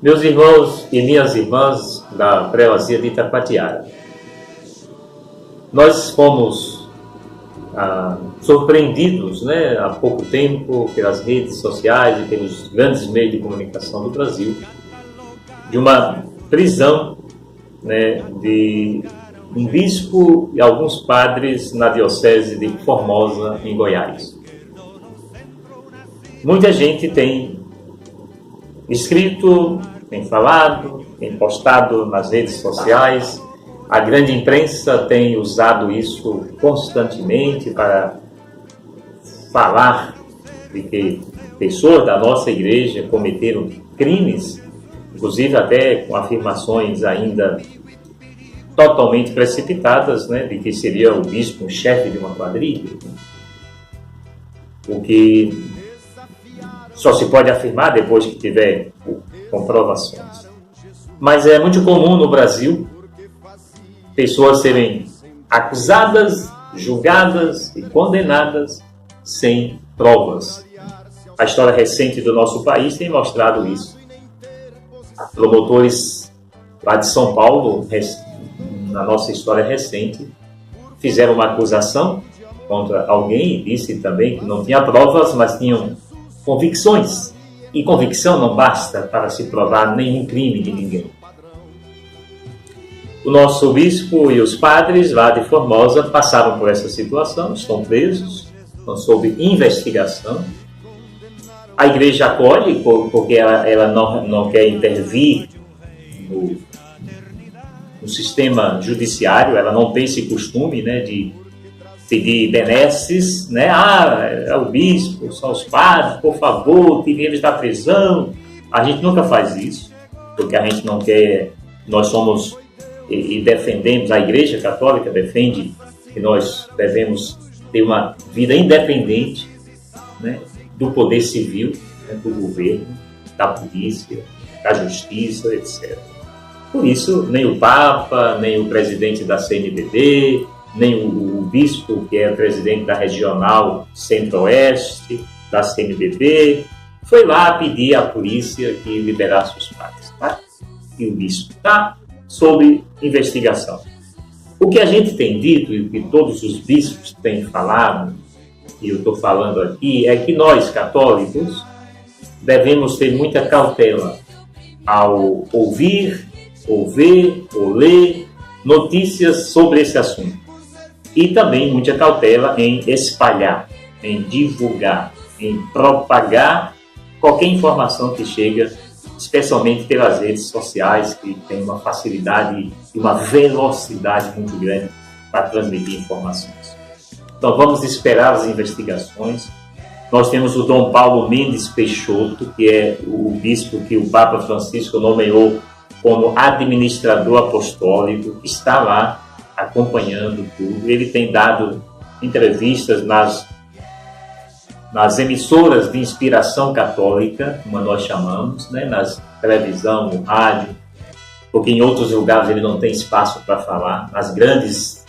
Meus irmãos e minhas irmãs da Prelazia de Itacoatiara, nós fomos surpreendidos, há pouco tempo pelas redes sociais e pelos grandes meios de comunicação do Brasil de uma prisão, de um bispo e alguns padres na diocese de Formosa, em Goiás. Muita gente tem escrito, tem falado, tem postado nas redes sociais. A grande imprensa tem usado isso constantemente para falar de que pessoas da nossa igreja cometeram crimes, inclusive até com afirmações ainda totalmente precipitadas, de que seria o bispo chefe de uma quadrilha, o que só se pode afirmar depois que tiver comprovações. Mas é muito comum no Brasil pessoas serem acusadas, julgadas e condenadas sem provas. A história recente do nosso país tem mostrado isso. Promotores lá de São Paulo, na nossa história recente, fizeram uma acusação contra alguém e disse também que não tinha provas, mas tinham convicções. E convicção não basta para se provar nenhum crime de ninguém. O nosso bispo e os padres lá de Formosa passaram por essa situação, estão presos, estão sob investigação. A igreja acolhe porque ela não quer intervir no sistema judiciário, ela não tem esse costume de pedir benesses, é o bispo, são os padres, por favor, tirem eles da prisão. A gente nunca faz isso, porque a gente não quer, nós somos e defendemos, a Igreja Católica defende que nós devemos ter uma vida independente, do poder civil, do governo, da polícia, da justiça, etc. Por isso, nem o Papa, nem o presidente da CNBB, nem o bispo, que é presidente da Regional Centro-Oeste, da CNBB, foi lá pedir à polícia que liberasse os padres. E o bispo está sob investigação. O que a gente tem dito, e o que todos os bispos têm falado, e eu estou falando aqui, é que nós, católicos, devemos ter muita cautela ao ouvir, ou ver, ou ler notícias sobre esse assunto. E também muita cautela em espalhar, em divulgar, em propagar qualquer informação que chega, especialmente pelas redes sociais, que tem uma facilidade e uma velocidade muito grande para transmitir informações. Então vamos esperar as investigações. Nós temos o Dom Paulo Mendes Peixoto, que é o bispo que o Papa Francisco nomeou como administrador apostólico, que está lá acompanhando tudo. Ele tem dado entrevistas nas emissoras de inspiração católica, como nós chamamos, nas televisão, no rádio, porque em outros lugares ele não tem espaço para falar. Nas grandes,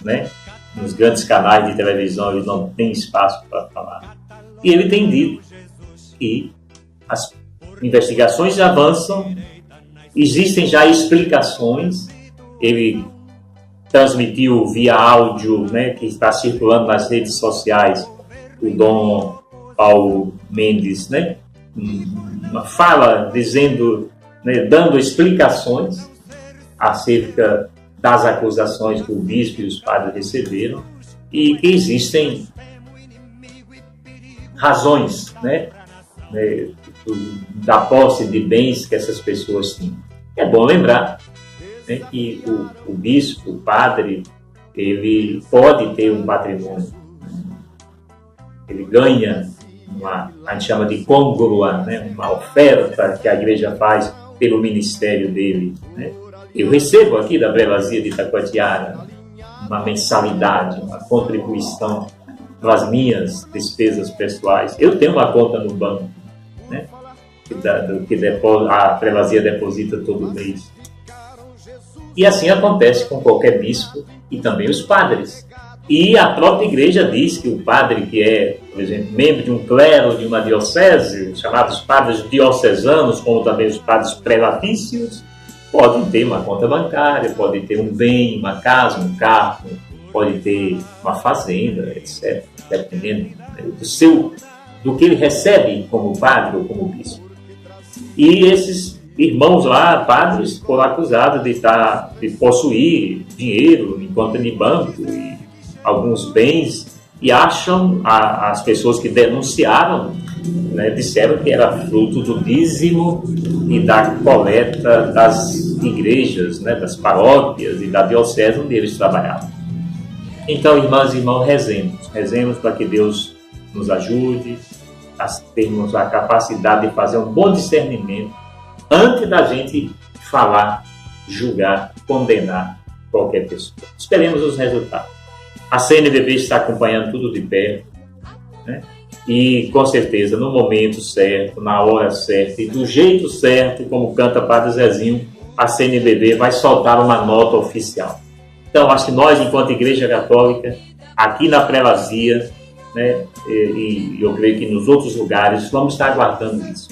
nos grandes canais de televisão ele não tem espaço para falar. E ele tem dito que as investigações avançam, existem já explicações. Ele transmitiu via áudio, que está circulando nas redes sociais, o Dom Paulo Mendes, uma fala dizendo, dando explicações acerca das acusações que o bispo e os padres receberam e que existem razões, da posse de bens que essas pessoas tinham. É bom lembrar que o bispo, o padre, ele pode ter um patrimônio. Ele ganha a gente chama de congrua, uma oferta que a igreja faz pelo ministério dele. Eu recebo aqui da Prelazia de Itacoatiara uma mensalidade, uma contribuição para as minhas despesas pessoais. Eu tenho uma conta no banco, que a Prelazia deposita todo mês. E assim acontece com qualquer bispo e também os padres. E a própria igreja diz que o padre que é, por exemplo, membro de um clero de uma diocese, chamados padres diocesanos, como também os padres prelatícios, podem ter uma conta bancária, podem ter um bem, uma casa, um carro, pode ter uma fazenda, etc., dependendo do que ele recebe como padre ou como bispo. E esses irmãos lá, padres, foram acusados de possuir dinheiro em conta de banco e alguns bens, e acham, as pessoas que denunciaram, né, disseram que era fruto do dízimo e da coleta das igrejas, né, das paróquias e da diocese onde eles trabalhavam. Então, irmãs e irmãos, rezemos para que Deus nos ajude a termos a capacidade de fazer um bom discernimento antes da gente falar, julgar, condenar qualquer pessoa. Esperemos os resultados. A CNBB está acompanhando tudo de perto, né? E com certeza no momento certo, na hora certa e do jeito certo, como canta Padre Zezinho, a CNBB vai soltar uma nota oficial. Então, acho que nós, enquanto Igreja Católica, aqui na Prelazia, né, e eu creio que nos outros lugares, vamos estar aguardando isso.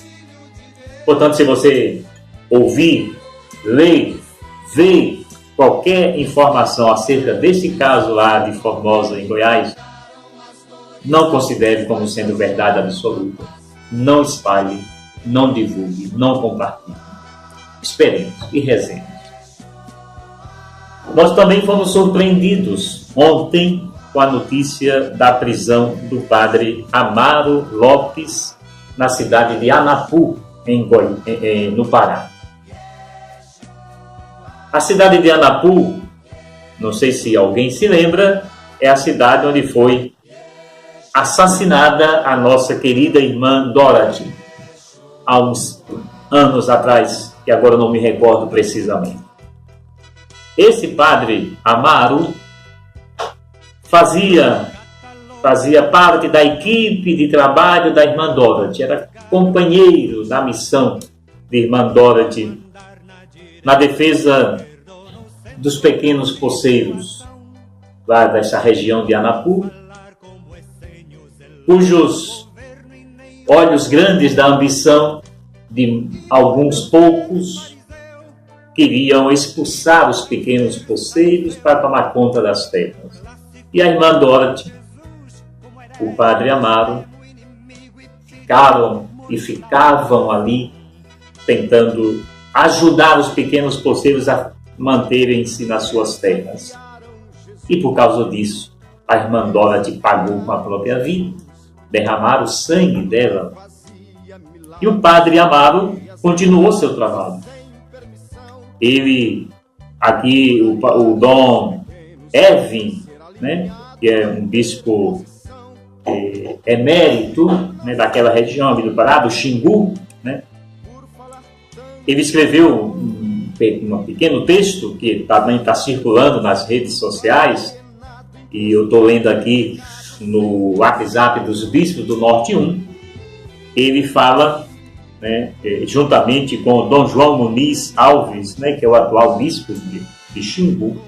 Portanto, se você ouvir, ler, ver qualquer informação acerca desse caso lá de Formosa, em Goiás, não considere como sendo verdade absoluta. Não espalhe, não divulgue, não compartilhe. Esperemos e rezemos. Nós também fomos surpreendidos ontem com a notícia da prisão do padre Amaro Lopes na cidade de Anapu, no Pará. A cidade de Anapu, não sei se alguém se lembra, é a cidade onde foi assassinada a nossa querida irmã Dorothy, há uns anos atrás, que agora não me recordo precisamente. Esse padre Amaro fazia parte da equipe de trabalho da irmã Dorothy, era companheiro da missão de irmã Dorothy na defesa dos pequenos poceiros lá dessa região de Anapu, cujos olhos grandes da ambição de alguns poucos queriam expulsar os pequenos poceiros para tomar conta das terras. E a irmã Dorothy, o padre Amaro, ficavam ali tentando ajudar os pequenos poceiros a manterem-se nas suas terras. E por causa disso, a irmã Dorothy pagou com a própria vida, derramaram o sangue dela. E o padre Amaro continuou seu trabalho. Ele, aqui, o Dom Erwin, né, que é um bispo emérito, né, daquela região do Pará, do Xingu, né, ele escreveu um pequeno texto que também está circulando nas redes sociais, e eu estou lendo aqui no WhatsApp dos Bispos do Norte 1. Ele fala, né, juntamente com o Dom João Muniz Alves, né, que é o atual bispo de Xingu,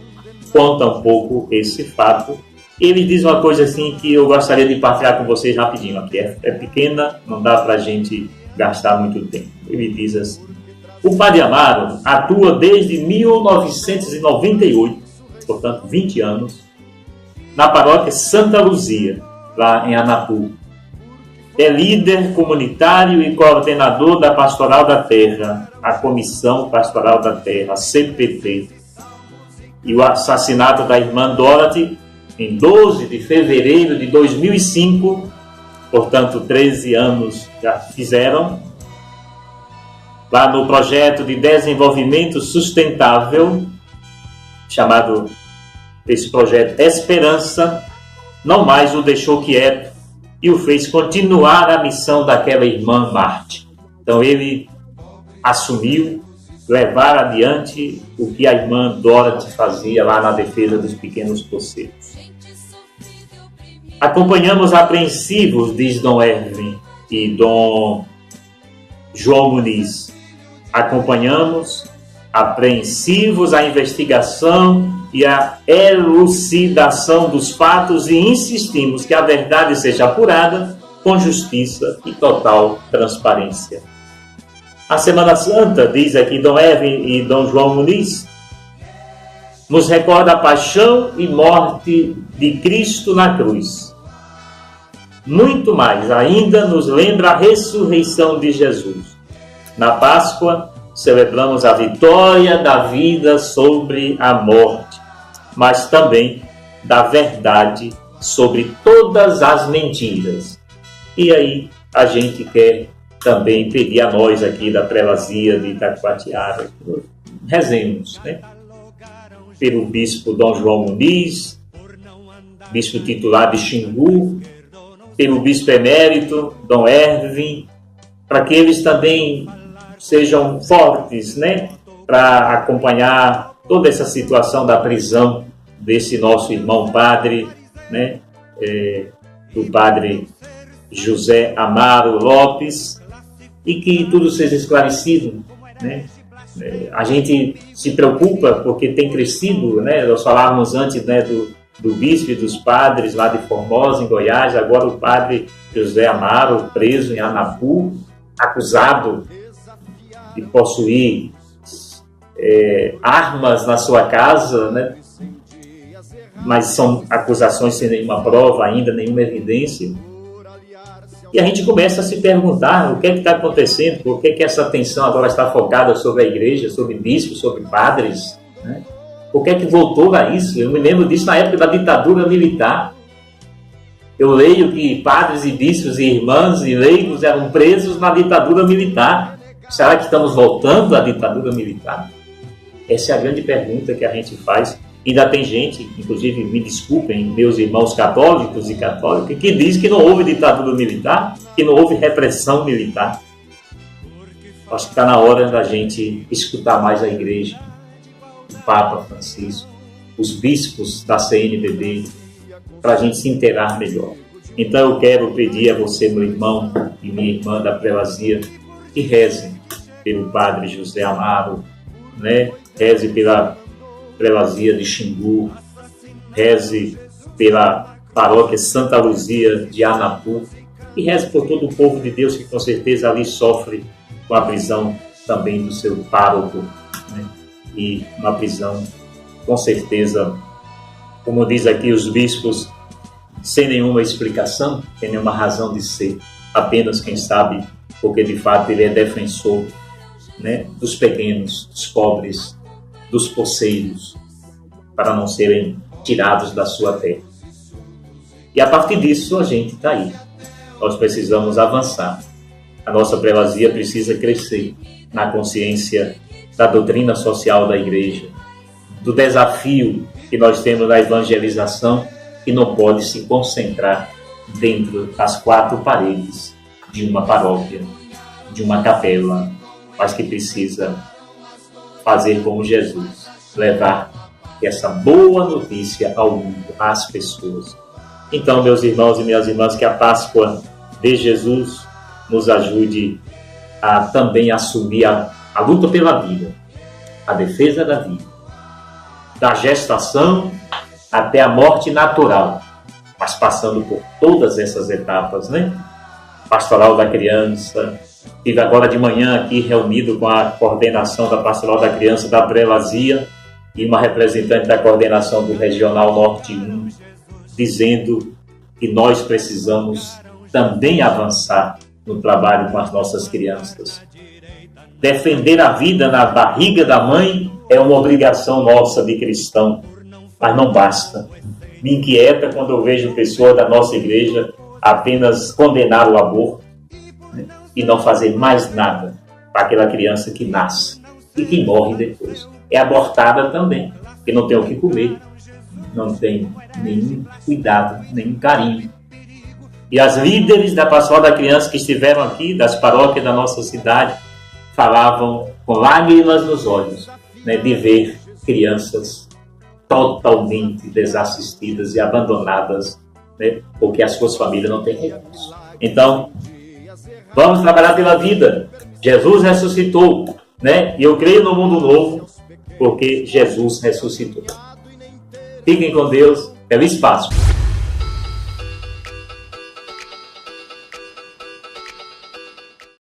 conta um pouco esse fato. Ele diz uma coisa assim que eu gostaria de partilhar com vocês rapidinho aqui. É pequena, não dá para a gente gastar muito tempo. Ele diz assim: o padre Amaro atua desde 1998, portanto 20 anos, na paróquia Santa Luzia, lá em Anapu. É líder comunitário e coordenador da Pastoral da Terra, a Comissão Pastoral da Terra, CPT. E o assassinato da irmã Dorothy, em 12 de fevereiro de 2005, portanto 13 anos já fizeram, lá no projeto de desenvolvimento sustentável, chamado esse projeto Esperança, não mais o deixou quieto e o fez continuar a missão daquela irmã Marte. Então ele assumiu levar adiante o que a irmã Dorothy fazia lá na defesa dos pequenos poceiros. Acompanhamos apreensivos, diz Dom Erwin e Dom João Muniz, acompanhamos apreensivos a investigação e a elucidação dos fatos e insistimos que a verdade seja apurada com justiça e total transparência. A Semana Santa, diz aqui Dom Erwin e Dom João Muniz, nos recorda a paixão e morte de Cristo na cruz. Muito mais ainda nos lembra a ressurreição de Jesus. Na Páscoa, celebramos a vitória da vida sobre a morte, mas também da verdade sobre todas as mentiras. E aí a gente quer também pedir a nós aqui da Prelazia de Itacoatiara, rezemos, né? Pelo bispo Dom João Muniz, bispo titular de Xingu, pelo bispo emérito Dom Erwin, para que eles também sejam fortes, né? Para acompanhar toda essa situação da prisão desse nosso irmão padre, né? Do padre José Amaro Lopes, e que tudo seja esclarecido, né? A gente se preocupa porque tem crescido, né? Nós falávamos antes, né, do bispo e dos padres lá de Formosa, em Goiás, agora o padre José Amaro, preso em Anapu, acusado de possuir armas na sua casa, né? Mas são acusações sem nenhuma prova ainda, nenhuma evidência. E a gente começa a se perguntar o que é que está acontecendo, por que é que essa atenção agora está focada sobre a igreja, sobre bispos, sobre padres, né? Por que é que voltou a isso? Eu me lembro disso na época da ditadura militar. Eu leio que padres e bispos e irmãs e leigos eram presos na ditadura militar. Será que estamos voltando à ditadura militar? Essa é a grande pergunta que a gente faz. Ainda tem gente, inclusive me desculpem, meus irmãos católicos e católicas, que diz que não houve ditadura militar, que não houve repressão militar. Acho que está na hora da gente escutar mais a igreja, o Papa Francisco, os bispos da CNBB, para a gente se inteirar melhor. Então eu quero pedir a você, meu irmão e minha irmã da Prelazia, que rezem pelo padre José Amaro, né? Reze pela Prelazia de Xingu, reze pela paróquia Santa Luzia de Anapu e reze por todo o povo de Deus que com certeza ali sofre com a prisão também do seu pároco, né? E uma prisão com certeza, como diz aqui os bispos, sem nenhuma explicação, sem nenhuma razão de ser, apenas quem sabe, porque de fato ele é defensor, né, dos pequenos, dos pobres, dos poceiros, para não serem tirados da sua terra. E a partir disso a gente está aí. Nós precisamos avançar. A nossa prelazia precisa crescer na consciência da doutrina social da igreja, do desafio que nós temos na evangelização, que não pode se concentrar dentro das quatro paredes de uma paróquia, de uma capela, mas que precisa fazer como Jesus, levar essa boa notícia ao mundo, às pessoas. Então, meus irmãos e minhas irmãs, que a Páscoa de Jesus nos ajude a também assumir a luta pela vida, a defesa da vida, da gestação até a morte natural, mas passando por todas essas etapas, né? Pastoral da criança. Estive agora de manhã aqui reunido com a coordenação da Pastoral da Criança da Prelazia e uma representante da coordenação do Regional Norte 1, dizendo que nós precisamos também avançar no trabalho com as nossas crianças. Defender a vida na barriga da mãe é uma obrigação nossa de cristão, mas não basta. Me inquieta quando eu vejo pessoas da nossa igreja apenas condenar o aborto, né, e não fazer mais nada para aquela criança que nasce e que morre depois. É abortada também, porque não tem o que comer, não tem nenhum cuidado, nenhum carinho. E as líderes da Pastoral da Criança que estiveram aqui, das paróquias da nossa cidade, falavam com lágrimas nos olhos, né, de ver crianças totalmente desassistidas e abandonadas, né, porque as suas famílias não têm recursos. Então, vamos trabalhar pela vida. Jesus ressuscitou, né? E eu creio no mundo novo, porque Jesus ressuscitou. Fiquem com Deus. Feliz Páscoa.